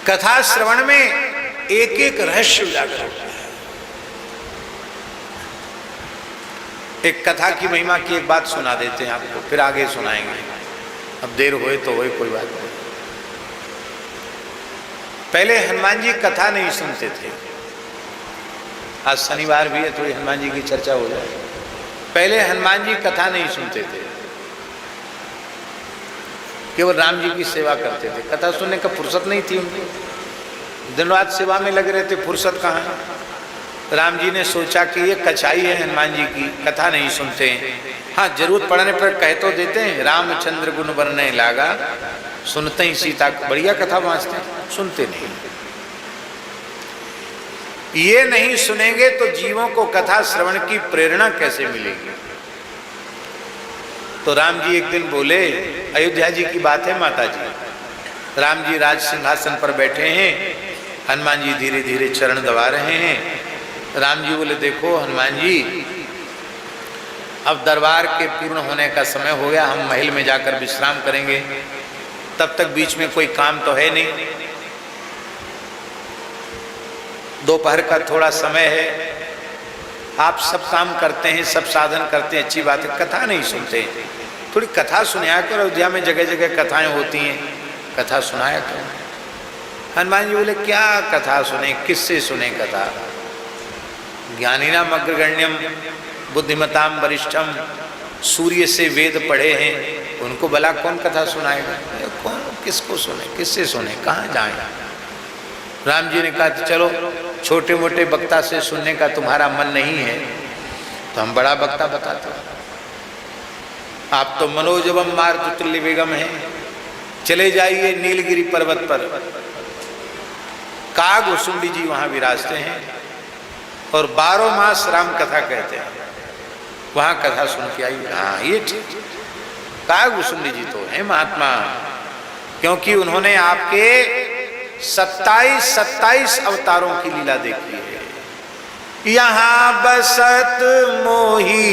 कथा श्रवण में एक एक रहस्य उजागर होता है। एक कथा की महिमा की एक बात सुना देते हैं आपको, फिर आगे सुनाएंगे। अब देर होए तो होए, कोई बात नहीं। पहले हनुमान जी कथा नहीं सुनते थे। आज शनिवार भी है, थोड़ी हनुमान जी की चर्चा हो जाए। पहले हनुमान जी कथा नहीं सुनते थे, केवल राम जी की सेवा करते थे। कथा सुनने का फुर्सत नहीं थी उनको, दिन रात सेवा में लगे रहते, फुर्सत कहाँ। राम जी ने सोचा कि ये कचाई है हनुमान जी की, कथा नहीं सुनते हैं। हाँ, जरूरत पड़ने पर कह तो देते हैं, रामचंद्र गुण बरने लागा, सुनते ही सीता। बढ़िया कथा वाँचते हैं, सुनते नहीं। ये नहीं सुनेंगे तो जीवों को कथा श्रवण की प्रेरणा कैसे मिलेगी। तो राम जी एक दिन बोले, अयोध्या जी की बात है माता जी, राम जी राज सिंहासन पर बैठे हैं, हनुमान जी धीरे धीरे चरण दबा रहे हैं। राम जी बोले, देखो हनुमान जी, अब दरबार के पूर्ण होने का समय हो गया, हम महल में जाकर विश्राम करेंगे, तब तक बीच में कोई काम तो है नहीं। दोपहर का थोड़ा समय है, आप सब काम करते हैं, सब साधन करते हैं, अच्छी बात है, कथा नहीं सुनते। थोड़ी कथा सुनाया करो, अयोध्या में जगह जगह कथाएं होती हैं, कथा सुनाया करो। हनुमान जी बोले, क्या कथा सुने, किससे सुने कथा। ज्ञानिनाम अग्रगण्यम बुद्धिमताम वरिष्ठम, सूर्य से वेद पढ़े हैं, उनको भला कौन कथा सुनाएगा। कौन, किसको सुने, किससे सुने, कहाँ जाए। राम जी ने कहा, चलो छोटे मोटे वक्ता से सुनने का तुम्हारा मन नहीं है तो हम बड़ा वक्ता बताते हैं। आप तो मनोजवम मारुतुल्य वेगम है, चले जाइए नीलगिरी पर्वत पर, काग उसुंडी जी वहां विराजते हैं और 12 मास राम कथा कहते हैं, वहां कथा सुन के आई। हाँ, ये ठीक, काग उसुंडी जी तो है महात्मा, क्योंकि उन्होंने आपके 27 अवतारों की लीला देखी है। यहाँ बसत मोही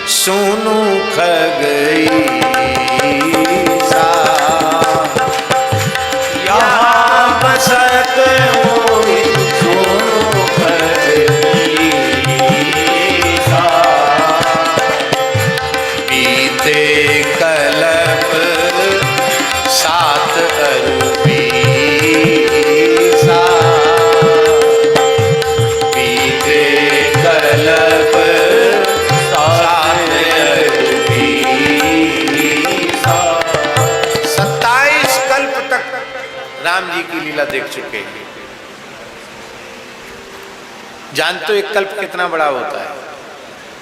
सुनु खगई सा, यहाँ बसत मोही सुनु खगई सा, बीते कल्प 7 अरबी राम जी की लीला देख चुके हैं। जानते हो एक कल्प कितना बड़ा होता है।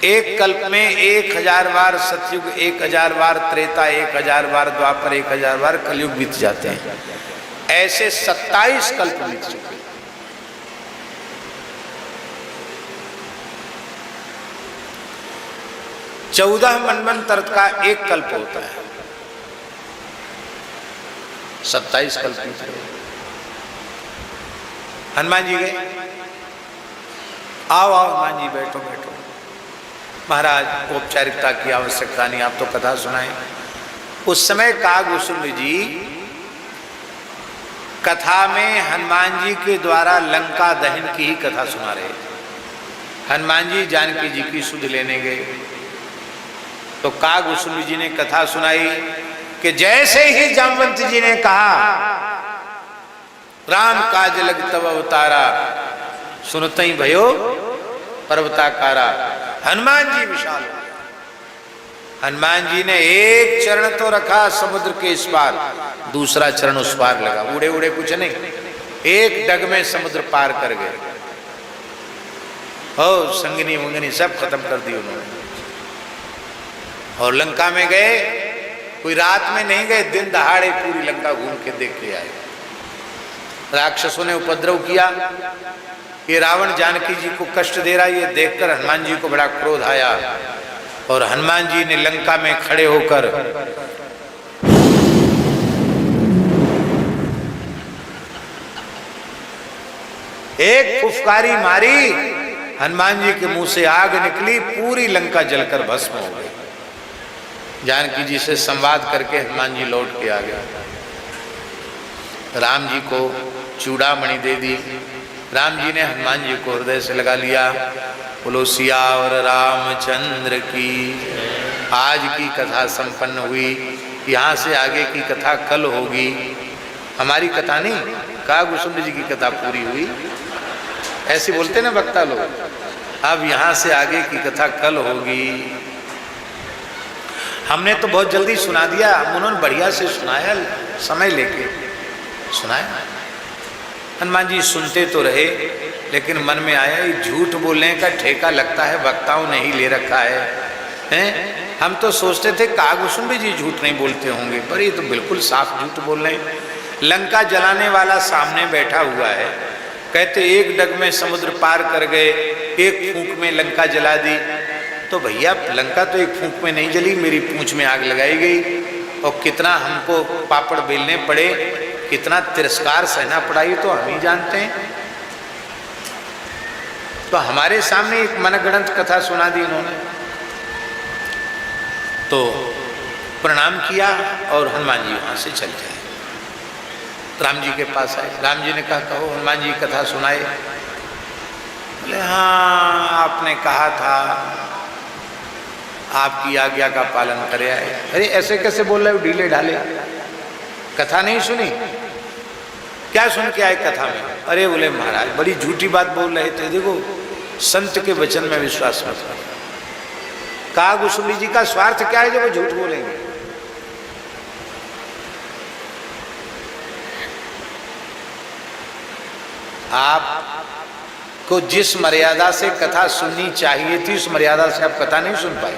एक कल्प में 1000 बार सतयुग, 1000 बार त्रेता, 1000 बार द्वापर, 1000 बार कलयुग बीत जाते हैं। ऐसे 27 कल्प बीत चुके। 14 मनवंतर का एक कल्प होता है, 27 कल्प बीत गए। हनुमान जी गए, आओ आओ हनुमान जी, बैठो बैठो। महाराज, औपचारिकता की आवश्यकता नहीं, आप तो कथा सुनाएं। उस समय कागभूषण जी कथा में हनुमान जी के द्वारा लंका दहन की ही कथा सुना रहे थे। हनुमान जी जानकी जी की सुध लेने गए तो कागभूषण जी ने कथा सुनाई कि जैसे ही जामवंत जी ने कहा राम काज लग तब अवतारा, सुनते ही भयो पर्वताकारा, हनुमान जी विशाल हो गए। हनुमान जी ने एक चरण तो रखा समुद्र के इस पार, दूसरा चरण उस पार लगा, उड़े उड़े कुछ नहीं, एक डग में समुद्र पार कर गए। हो संगनी मंगनी सब खत्म कर दी उन्होंने। और लंका में गए, कोई रात में नहीं गए, दिन दहाड़े पूरी लंका घूम के देख के आए। राक्षसों ने उपद्रव किया, ये रावण जानकी जी को कष्ट दे रहा है, ये देखकर हनुमान जी को बड़ा क्रोध आया और हनुमान जी ने लंका में खड़े होकर एक फुफकारी मारी, हनुमान जी के मुंह से आग निकली, पूरी लंका जलकर भस्म हो गई। जानकी जी से संवाद करके हनुमान जी लौट के आ गए। राम जी को चूड़ामणि दे दी। राम जी ने हनुमान जी को हृदय से लगा लिया। बोलो सियावर रामचंद्र की। आज की कथा संपन्न हुई, यहाँ से आगे की कथा कल होगी। हमारी कथा नहीं, कागभूषुंड जी की कथा पूरी हुई। ऐसे बोलते ना वक्ता लोग। अब यहाँ से आगे की कथा कल होगी। हमने तो बहुत जल्दी सुना दिया, उन्होंने बढ़िया से सुनाया, समय लेके सुनाया। हनुमान जी सुनते तो रहे, लेकिन मन में आया ये झूठ बोलने का ठेका लगता है वक्ताओं ने ही ले रखा है, हैं? हम तो सोचते थे कागभूषुंड जी झूठ नहीं बोलते होंगे, पर ये तो बिल्कुल साफ झूठ बोल रहे हैं। लंका जलाने वाला सामने बैठा हुआ है, कहते एक डग में समुद्र पार कर गए, एक फूंक में लंका जला दी। तो भैया लंका तो एक फूंक में नहीं जली, मेरी पूंछ में आग लगाई गई, और कितना हमको पापड़ बेलने पड़े, कितना तिरस्कार सहना पड़ा, ये तो हम ही जानते हैं। तो हमारे सामने एक मनगढ़ंत कथा सुना दी उन्होंने। तो प्रणाम किया और हनुमान जी वहां से चल गए। राम जी के पास आए। राम जी ने कहा कहो हनुमान जी कथा सुनाए। बोले हाँ आपने कहा था, आपकी आज्ञा का पालन करे आए। अरे ऐसे कैसे बोल रहे हो ढीले ढाले, कथा नहीं सुनी? क्या सुन के आए कथा में? अरे बोले महाराज बड़ी झूठी बात बोल रहे थे, देखो संत के वचन में विश्वास मत करो। कागभूषुंड जी का स्वार्थ क्या है जो वो झूठ बोलेंगे? आपको जिस मर्यादा से कथा सुननी चाहिए थी उस मर्यादा से आप कथा नहीं सुन पाए,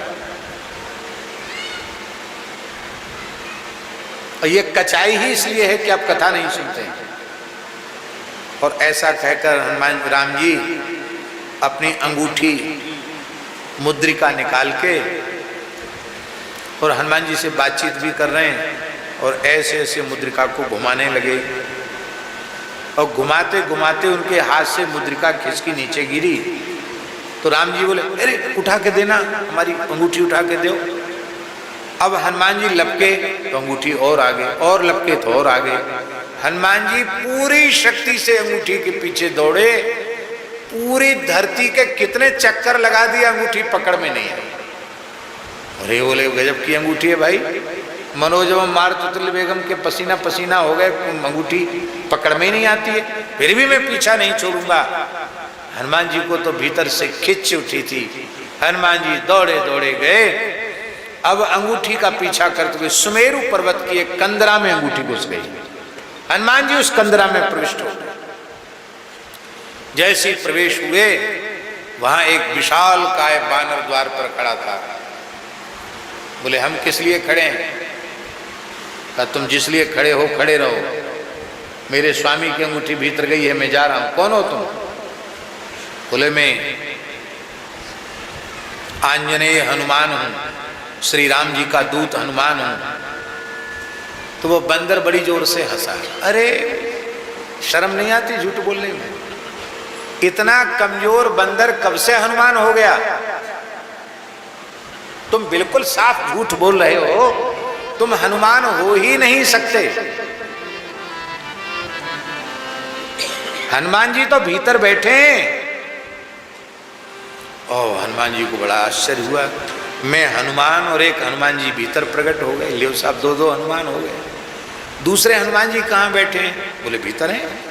और ये कचाई ही इसलिए है कि आप कथा नहीं सुनते हैं। और ऐसा कहकर हनुमान राम जी अपनी अंगूठी मुद्रिका निकाल के और हनुमान जी से बातचीत भी कर रहे हैं, और ऐसे ऐसे मुद्रिका को घुमाने लगे, और घुमाते घुमाते उनके हाथ से मुद्रिका खिसकी नीचे गिरी। तो राम जी बोले अरे उठा के देना, हमारी अंगूठी उठा के दो। अब हनुमान जी लपके तो अंगूठी और आगे, और लपके तो और आगे। हनुमान जी पूरी शक्ति से अंगूठी के पीछे दौड़े, पूरी धरती के कितने चक्कर लगा दिए, अंगूठी पकड़ में नहीं आई। अरे बोले गजब की अंगूठी है भाई, मनोजवम मारुततुल्य बेगम के पसीना पसीना हो गए, अंगूठी पकड़ में नहीं आती है, फिर भी मैं पीछा नहीं छोड़ूंगा। हनुमान जी को तो भीतर से खिंच उठी थी। हनुमान जी दौड़े दौड़े गए। अब अंगूठी का पीछा करते हुए सुमेरु पर्वत की एक कंदरा में अंगूठी घुस गई। हनुमान जी उस कंदरा में प्रविष्ट हो गए। जैसे प्रवेश हुए वहां एक विशाल काय बानर द्वार पर खड़ा था। बोले हम किस लिए खड़े हैं? कहा तुम जिस लिए खड़े हो खड़े रहो, मेरे स्वामी की अंगूठी भीतर गई है, मैं जा रहा हूं। कौन हो तुम? बोले मैं आंजनेय हनुमान हूं, श्री राम जी का दूत हनुमान हूं। तो वो बंदर बड़ी जोर से हंसा। अरे शर्म नहीं आती झूठ बोलने में? इतना कमजोर बंदर कब से हनुमान हो गया? तुम बिल्कुल साफ झूठ बोल रहे हो, तुम हनुमान हो ही नहीं सकते। हनुमान जी तो भीतर बैठे हैं। और हनुमान जी को बड़ा आश्चर्य हुआ, मैं हनुमान और एक हनुमान जी भीतर प्रकट हो गए। लियो साहब दो दो हनुमान हो गए। दूसरे हनुमान जी कहाँ बैठे हैं? बोले भीतर हैं।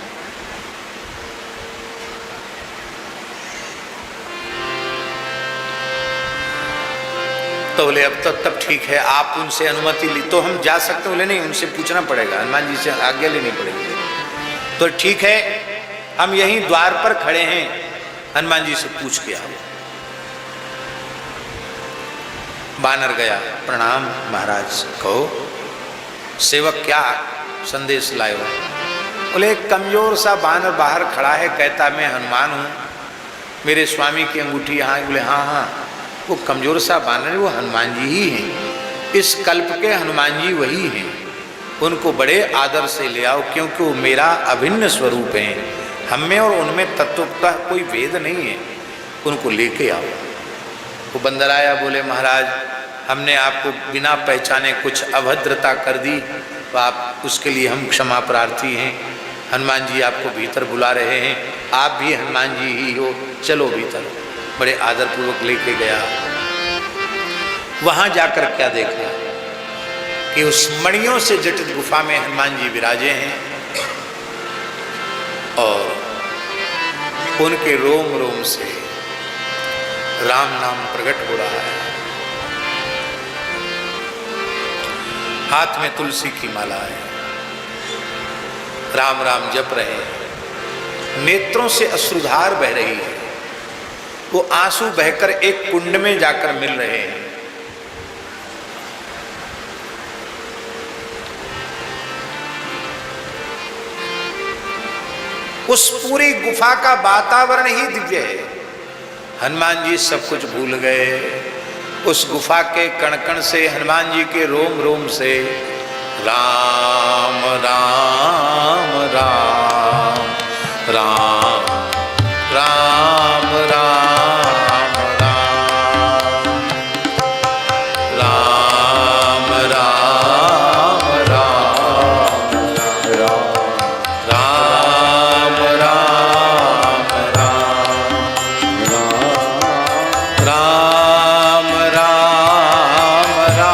तो बोले अब तब ठीक है, आप उनसे अनुमति ली तो हम जा सकते। बोले नहीं, उनसे पूछना पड़ेगा, हनुमान जी से आज्ञा लेनी पड़ेगी। तो ठीक है, हम यहीं द्वार पर खड़े हैं, हनुमान जी से पूछ के आओ। बानर गया, प्रणाम महाराज, कहो सेवक क्या संदेश लाए हो? बोले एक कमजोर सा बानर बाहर खड़ा है, कहता मैं हनुमान हूँ, मेरे स्वामी की अंगूठी यहाँ। बोले हाँ हाँ, वो कमजोर सा बानर है, वो हनुमान जी ही हैं, इस कल्प के हनुमान जी वही हैं। उनको बड़े आदर से ले आओ, क्योंकि वो मेरा अभिन्न स्वरूप है, हम में और उनमें तत्व का कोई भेद नहीं है। उनको लेके आओ। वो बंदर आया, बोले महाराज हमने आपको बिना पहचाने कुछ अभद्रता कर दी, तो आप उसके लिए हम क्षमा प्रार्थी हैं। हनुमान जी आपको भीतर बुला रहे हैं, आप भी हनुमान जी ही हो, चलो भीतर। बड़े आदरपूर्वक लेके गया। वहां जाकर क्या देखा कि उस मणियों से जटित गुफा में हनुमान जी विराजे हैं और उनके रोम रोम से राम नाम प्रकट हो रहा है। हाथ में तुलसी की माला है, राम राम जप रहे हैं। नेत्रों से अश्रुधार बह रही है, वो आंसू बहकर एक कुंड में जाकर मिल रहे हैं। उस पूरी गुफा का वातावरण ही दिव्य है। हनुमान जी सब कुछ भूल गए। उस गुफा के कण कण से, हनुमान जी के रोम रोम से राम राम राम राम राम राम राम राम राम राम राम राम राम राम राम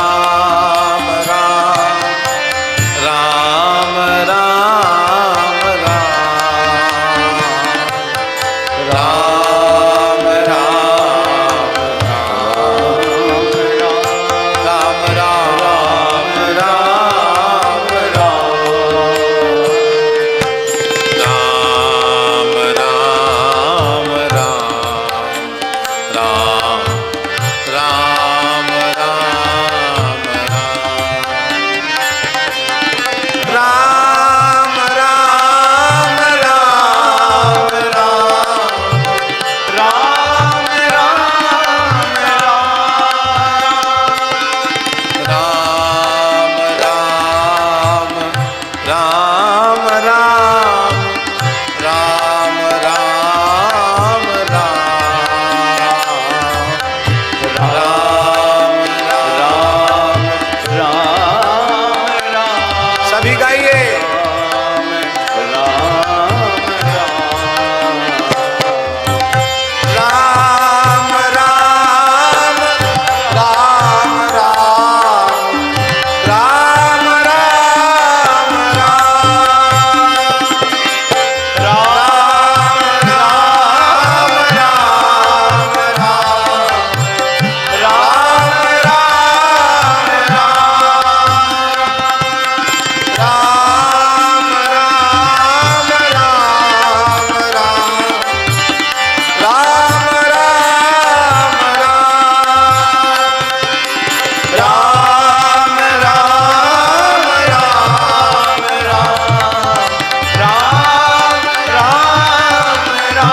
राम राम राम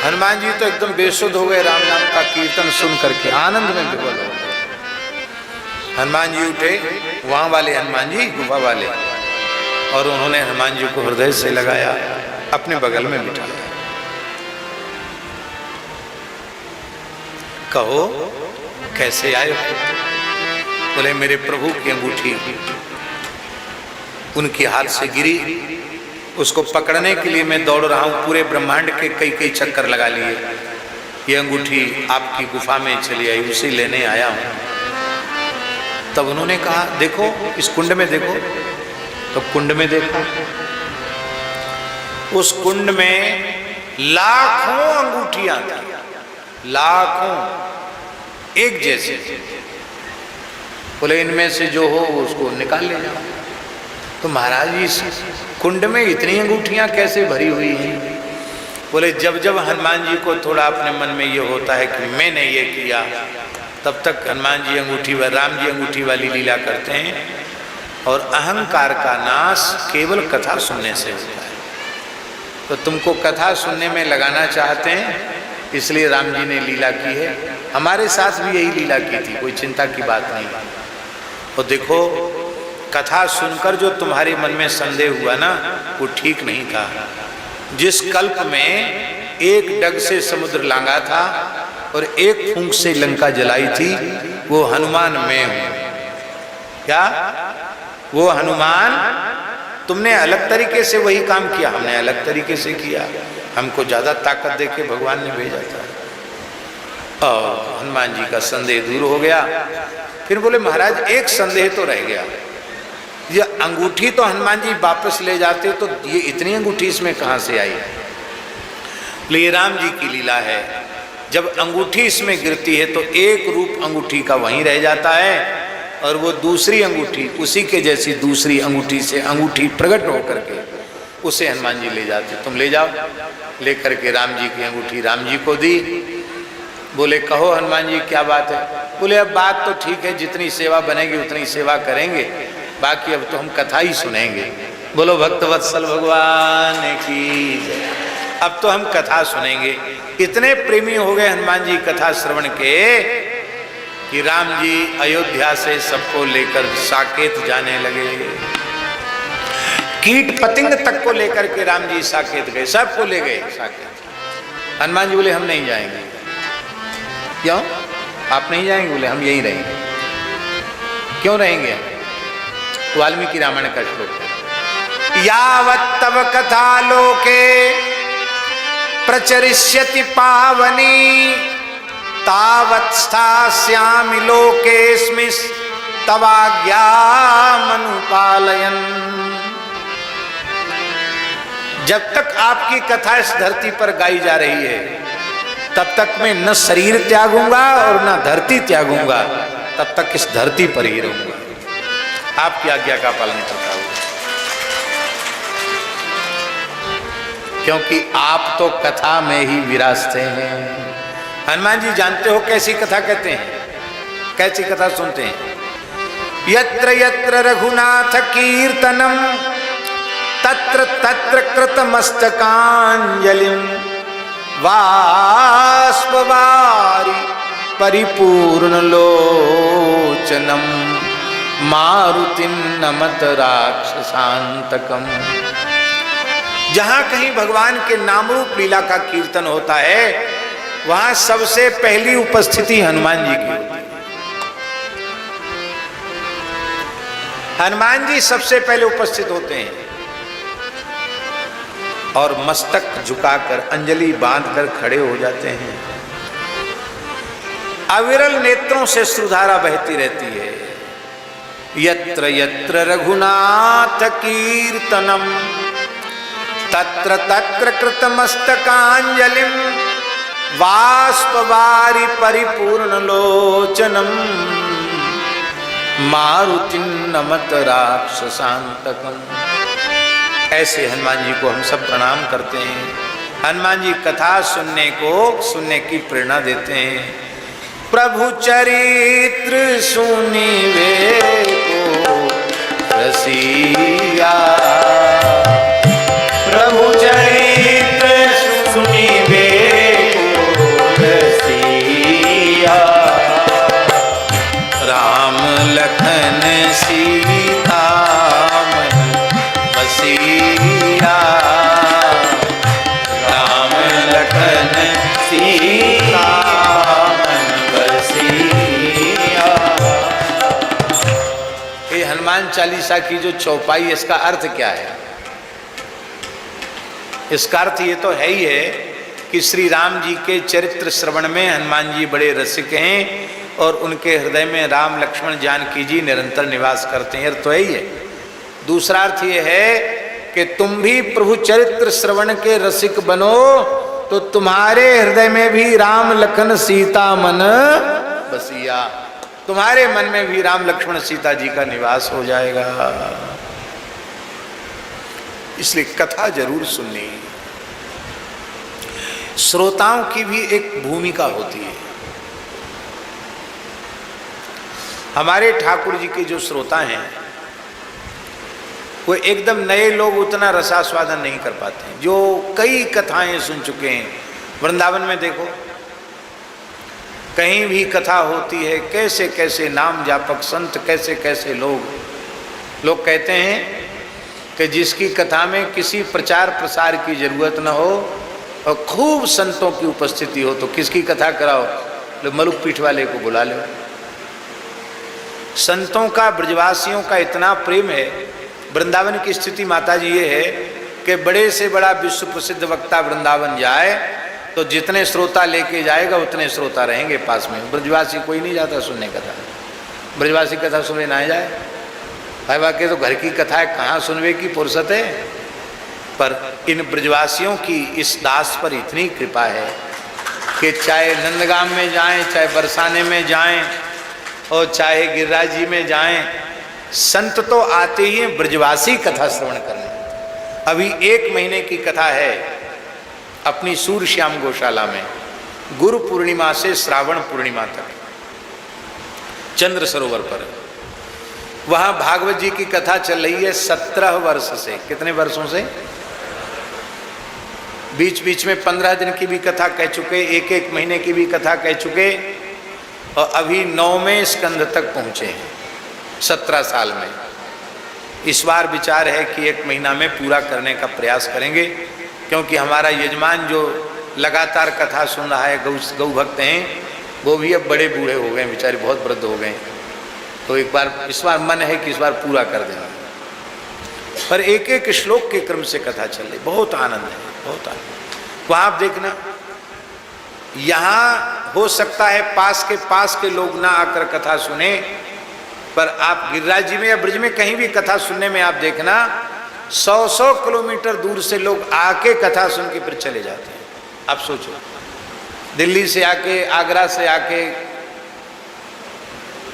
हनुमान जी तो एकदम बेसुध हो गए, राम नाम का कीर्तन सुन करके आनंद में विवल हो गए। हनुमान जी उठे, वहां वाले हनुमान जी, गुफा वाले, और उन्होंने हनुमान जी को हृदय से लगाया, अपने बगल में बिठा लिया। कहो कैसे आए हो? बोले मेरे प्रभु की अंगूठी उनके हाथ से गिरी, उसको पकड़ने के लिए मैं दौड़ रहा हूं, पूरे ब्रह्मांड के कई कई चक्कर लगा लिए। ये अंगूठी आपकी गुफा में चली आई, उसे लेने आया हूं। तब उन्होंने कहा देखो इस कुंड में देखो। तो कुंड में देखा, उस कुंड में लाखों अंगूठियां थी, लाखों एक जैसे। बोले इनमें से जो हो उसको निकाल ले जाओ। तो महाराज इस कुंड में इतनी अंगूठियां कैसे भरी हुई हैं? बोले जब जब हनुमान जी को थोड़ा अपने मन में ये होता है कि मैंने ये किया, तब तक हनुमान जी अंगूठी व राम जी अंगूठी वाली लीला करते हैं। और अहंकार का नाश केवल कथा सुनने से होता है। तो तुमको कथा सुनने में लगाना चाहते हैं, इसलिए राम जी ने लीला की है। हमारे साथ भी यही लीला की थी, कोई चिंता की बात नहीं। और देखो कथा सुनकर जो तुम्हारे मन में संदेह हुआ ना, वो ठीक नहीं था। जिस कल्प में एक डग से समुद्र लांगा था और एक फूंक से लंका जलाई थी, वो हनुमान मैं हूं। क्या वो हनुमान, तुमने अलग तरीके से वही काम किया, हमने अलग तरीके से किया, हमको ज्यादा ताकत देके भगवान ने भेजा था। और हनुमान जी का संदेह दूर हो गया। फिर बोले महाराज एक संदेह तो रह गया, ये अंगूठी तो हनुमान जी वापस ले जाते तो ये इतनी अंगूठी इसमें कहां से आई? ये राम जी की लीला है, जब अंगूठी इसमें गिरती है तो एक रूप अंगूठी का वहीं रह जाता है और वो दूसरी अंगूठी उसी के जैसी दूसरी अंगूठी से अंगूठी प्रकट होकर के उसे हनुमान जी ले जाते। तुम ले जाओ। लेकर के राम जी की अंगूठी राम जी को दी। बोले कहो हनुमान जी क्या बात है? बोले अब बात तो ठीक है, जितनी सेवा बनेगी उतनी सेवा करेंगे, बाकी अब तो हम कथा ही सुनेंगे। बोलो भक्त वत्सल भगवान की जय। अब तो हम कथा सुनेंगे। इतने प्रेमी हो गए हनुमान जी कथा श्रवण के कि राम जी अयोध्या से सबको लेकर साकेत जाने लगे। कीट पतंग तक को लेकर के राम जी साकेत गए, सबको ले गए साकेत। हनुमान जी बोले हम नहीं जाएंगे। क्यों आप नहीं जाएंगे? बोले हम यहीं रहेंगे। क्यों रहेंगे? वाल्मीकि रामायण का श्लोक, यावत् तव कथा लोके प्रचरिष्यति पावनी तावत् स्थास्यामि लोकेस्मिन् तवाज्ञामनुपालयन्। जब तक आपकी कथा इस धरती पर गाई जा रही है तब तक मैं न शरीर त्यागूंगा और न धरती त्यागूंगा, तब तक इस धरती पर ही रहूंगा, आपकी आज्ञा का पालन करता हूं। क्योंकि आप तो कथा में ही विराजते हैं। हनुमान जी जानते हो कैसी कथा कहते हैं, कैसी कथा सुनते हैं? यत्र यत्र रघुनाथ कीर्तनम तत्र तत्र कृतमस्तकांजलिं बाष्पवारि परिपूर्ण लोचनम मारुतिं नमत राक्षसांतकम। जहां कहीं भगवान के नाम रूप लीला का कीर्तन होता है वहां सबसे पहली उपस्थिति हनुमान जी की होती है। हनुमान जी सबसे पहले उपस्थित होते हैं और मस्तक झुकाकर अंजलि बांधकर खड़े हो जाते हैं। अविरल नेत्रों से श्रुधारा बहती रहती है। यत्र यत्र रघुनाथ कीर्तनम तत्र तत्र कृतमस्तकांजलिं बाष्पवारि परिपूर्ण लोचनम मारुतिं नमत राक्षसांतकम। ऐसे हनुमान जी को हम सब प्रणाम करते हैं। हनुमान जी कथा सुनने की प्रेरणा देते हैं। प्रभु चरित्र सुनिवे को रसिया, प्रभु चरित्र सुनिवे को रसिया, राम लखन सीता मन बसिया, राम लखन सीता मन बसिया। ये हनुमान चालीसा की जो चौपाई, इसका अर्थ क्या है? इसका अर्थ ये तो है ही है कि श्री राम जी के चरित्र श्रवण में हनुमान जी बड़े रसिक हैं और उनके हृदय में राम लक्ष्मण जानकी जी निरंतर निवास करते हैं, तो है ही है। दूसरा अर्थ ये है कि तुम भी प्रभु चरित्र श्रवण के रसिक बनो तो तुम्हारे हृदय में भी राम लखन सीता मन बसिया, तुम्हारे मन में भी राम लक्ष्मण सीता जी का निवास हो जाएगा। इसलिए कथा जरूर सुननी। श्रोताओं की भी एक भूमिका होती है। हमारे ठाकुर जी के जो श्रोता हैं वो एकदम नए लोग उतना रसास्वादन नहीं कर पाते, जो कई कथाएं सुन चुके हैं। वृंदावन में देखो, कहीं भी कथा होती है, कैसे कैसे नाम जापक संत, कैसे कैसे लोग कहते हैं कि जिसकी कथा में किसी प्रचार प्रसार की जरूरत न हो और खूब संतों की उपस्थिति हो तो किसकी कथा कराओ? लो मलुक पीठ वाले को बुला लो। संतों का, ब्रजवासियों का इतना प्रेम है। वृंदावन की स्थिति माता जी ये है कि बड़े से बड़ा विश्व प्रसिद्ध वक्ता वृंदावन जाए तो जितने श्रोता लेके जाएगा उतने श्रोता रहेंगे पास में। ब्रजवासी कोई नहीं जाता सुनने कथा, ब्रजवासी कथा सुनने ना जाए। भाई वाकई तो घर की कथा है, कहाँ सुनवे की फुर्सत है। पर इन ब्रजवासियों की इस दास पर इतनी कृपा है कि चाहे नंदगाम में जाएं, चाहे बरसाने में जाएं और चाहे गिरिराज जी में जाएं, संत तो आते ही हैं ब्रजवासी कथा श्रवण करने। अभी 1 महीने की कथा है अपनी सूरश्याम गौशाला में, गुरु पूर्णिमा से श्रावण पूर्णिमा तक चंद्र सरोवर पर। वहां भागवत जी की कथा चल रही है 17 वर्ष से। कितने वर्षों से? बीच बीच में 15 दिन की भी कथा कह चुके, 1 महीने की भी कथा कह चुके, और अभी 9वें स्कंध तक पहुंचे हैं 17 साल में। इस बार विचार है कि 1 महीना में पूरा करने का प्रयास करेंगे, क्योंकि हमारा यजमान जो लगातार कथा सुन रहा है, गौ भक्त हैं, वो भी अब बड़े बूढ़े हो गए, बेचारे बहुत वृद्ध हो गए। तो इस बार मन है कि इस बार पूरा कर देना। पर 1 श्लोक के क्रम से कथा चल रही, बहुत आनंद है, बहुत आनंद। तो आप देखना, यहाँ हो सकता है पास के लोग ना आकर कथा सुने, पर आप गिरिराज जी में या ब्रज में कहीं भी कथा सुनने में आप देखना 100 किलोमीटर दूर से लोग आके कथा सुन के फिर चले जाते हैं। आप सोचो, दिल्ली से आके, आगरा से आके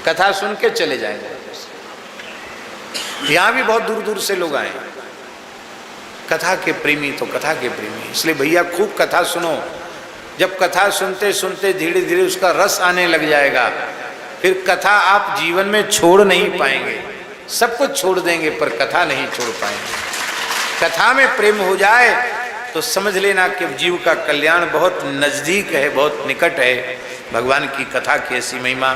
कथा सुन के चले जाएंगे। यहाँ भी बहुत दूर दूर से लोग आए, कथा के प्रेमी तो कथा के प्रेमी। इसलिए भैया खूब कथा सुनो। जब कथा सुनते सुनते धीरे धीरे उसका रस आने लग जाएगा, फिर कथा आप जीवन में छोड़ नहीं पाएंगे। सब कुछ छोड़ देंगे पर कथा नहीं छोड़ पाएंगे। कथा में प्रेम हो जाए तो समझ लेना कि जीव का कल्याण बहुत नजदीक है, बहुत निकट है। भगवान की कथा की ऐसी महिमा।